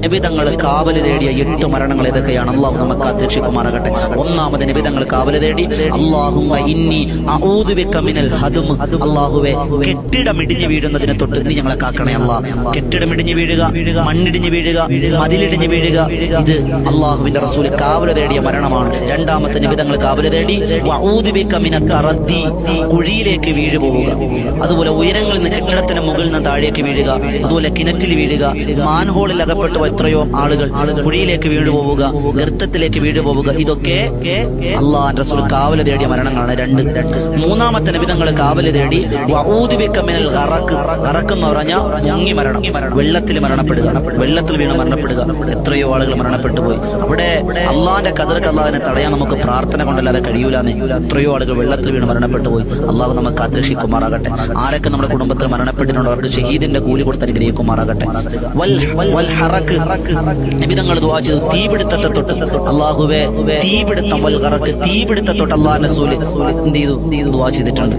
നിബിതങ്ങൾ കാവല് തേടിയ 8 മരണങ്ങൾ ഏതൊക്കെയാണ്? അള്ളാഹു നമുക്ക് കാത്തുരക്ഷിക്കുമാറാകട്ടെ. ഒന്നാമത് നിബിതങ്ങൾ കാവല് തേടി അല്ലാഹുമ്മ ഇന്നി അഊദു ബിക മിനൽ ഹദം. അല്ലാഹുവേ, കെട്ടിടമിടിഞ്ഞു വീഴുന്നതിനെ തൊട്ട് നീ ഞങ്ങളെ കാക്കണേ അല്ലാഹ്. കെട്ടിടമിടിഞ്ഞു വീഴുക, മണ്ണിടിഞ്ഞു വീഴുക, മതിലിടിഞ്ഞു വീഴുക, ഇത് അള്ളാഹുവിന്റെ റസൂൽ കാവല് തേടിയ മരണമാണ്. രണ്ടാമത്തെ നിബിതങ്ങൾ കാവല് തേടി വഊദു ബിക മിനൽ തറദ്ദി, കുഴിയിലേക്ക് വീഴു പോവുക. അതുപോലെ ഉയരങ്ങളിൽ നിന്ന് കെട്ടിടത്തിന് മുകളിൽ നിന്ന് താഴേക്ക് വീഴുക, അതുപോലെ കിണറ്റിൽ വീഴുക, മാൻഹോളിൽ അകപ്പെട്ടു എത്രയോ ആളുകൾ കുഴിയിലേക്ക് വീണു പോവുക, ഗർത്തത്തിലേക്ക് വീണു പോവുക. ഇതൊക്കെ അള്ളാഹുവിന്റെ റസൂൽ കാവല് തേടിയ മരണങ്ങളാണ്. മൂന്നാമത്തെ നിബിതങ്ങൾ കാവല് തേടി വഊദു ബിക മിനൽ ഗറഖ്. ഗറഖ് എന്ന് പറഞ്ഞാൽ മുങ്ങി മരണം, വെള്ളത്തിൽ മരണപ്പെടുക, വെള്ളത്തിൽ വീണ് മരണപ്പെടുക. എത്രയോ ആളുകൾ മരണപ്പെട്ടു പോയി. അവിടെ അള്ളാഹിന്റെ ഖദർക്ക് അള്ളാഹിനെ തടയാൻ നമുക്ക് പ്രാർത്ഥന കൊണ്ടല്ലാതെ കഴിയൂലാന്ന്. എത്രയോ ആളുകൾ വെള്ളത്തിൽ വീണ് മരണപ്പെട്ടു പോയി. അള്ളാഹു നമുക്ക് കാത്തുരക്ഷിക്കുമാറാകട്ടെ. ആരൊക്കെ നമ്മുടെ കുടുംബത്തിൽ മരണപ്പെട്ടിട്ടുണ്ടോ അവർക്ക് ഷഹീദിന്റെ കൂലി കൊടുത്ത് അനുഗ്രഹിക്കുമാറാകട്ടെ. നിബിതങ്ങൾ ദുആ ചെയ്തു തീപിടുത്തത്തെ തൊട്ട് അല്ലാഹുവേ, തീപിടുത്തം, വൽ ഗറഖ്, തീപിടുത്തത്തെ തൊട്ട് അല്ലാഹുവിന്റെ റസൂൽ എന്ത് ചെയ്തു? ദുആ ചെയ്തിട്ടുണ്ട്.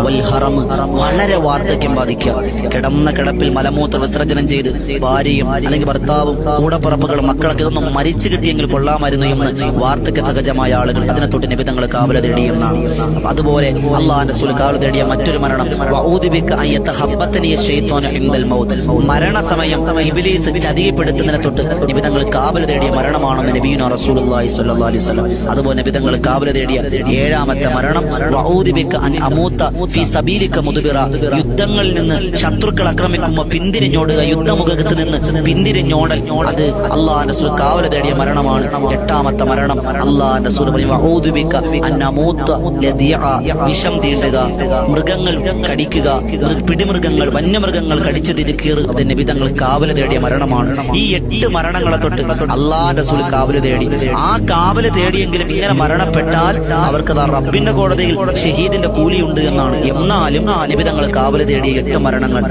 വൽ ഹറം, വളരെ വാർദ്ധക്യം ബാധിക്കുക, കിടന്ന കിടപ്പിൽ മലമൂത്ര വിസർജനം ചെയ്ത് ഭാര്യയും അല്ലെങ്കിൽ ഭർത്താവും കൂടപ്പറപ്പുകളും മക്കളൊക്കെ ഇതൊന്നും മരിച്ചു കിട്ടിയെങ്കിൽ കൊള്ളാമായിരുന്നു എന്ന് വാർദ്ധക്യ സഹജമായ ആളുകൾ, അതിനെ തൊട്ട് നിബിതങ്ങൾ കാവല് തേടിയെന്നാണ്. അതുപോലെ അല്ലാഹുവിന്റെ റസൂൽ കാവല് തേടിയ മറ്റൊരു മരണം വഊദു ബിക അൻ യതഹബ്ബതനി ശൈത്വാനു ഇൻദൽ മൗത്ത്. മരണസമയം ഇബ്ലീസ് ചതിയപ്പെടുത്തുന്നതിനെ തൊട്ട് നിബിതങ്ങൾ കാവല് തേടിയ മരണമാണെന്ന് നബിയുനാ റസൂലുള്ളാഹി സ്വല്ലല്ലാഹു അലൈഹി വസല്ലം. അതുപോലെ നിബിതങ്ങൾ കാവല് തേടിയ 7ാമത്തെ മരണം വഊദു ബിക അൻ അമൂത ഫീ സബീലിക മുദ്ബിറ. യുദ്ധങ്ങളിൽ നിന്ന് ശത്രുക്കൾ ആക്രമിക്കുമ്പോൾ പിന്തിരിഞ്ഞോടുക, യുദ്ധമുഖത്ത് നിന്ന് പിന്തിരിഞ്ഞോടൽ, അത് അല്ലാഹുവിന്റെ റസൂൽ കാവല് തേടിയ മരണമാണ്. 8ാമത്തെ മരണം അല്ലാഹുവിന്റെ റസൂൽ പറഞ്ഞു വഊദു ബിക അൻ അമൂത ലദിഅ, വിഷം തീണ്ടുക, മൃഗങ്ങൾ കടിക്കുക, പിടിമൃഗങ്ങൾ, വന്യമൃഗങ്ങൾ കടിച്ചു തിരിക്കുക, അത് നിബിതങ്ങൾ കാവല് തേടിയ മരണമാണ്. ഈ 8 മരണങ്ങളെ തൊട്ട് അല്ലാഹുവിന്റെ റസൂൽ കാവല് തേടി. ആ കാവല് തേടിയെങ്കിലും ഇങ്ങനെ മരണപ്പെട്ടാൽ അവർക്ക് റബ്ബിന്റെ കോടതിയിൽ ഷഹീദിന്റെ കൂലിയുണ്ട് എന്നാണ്. എന്നാലും നിബിതങ്ങൾ കാവല് തേടിയ 8 മരണങ്ങൾ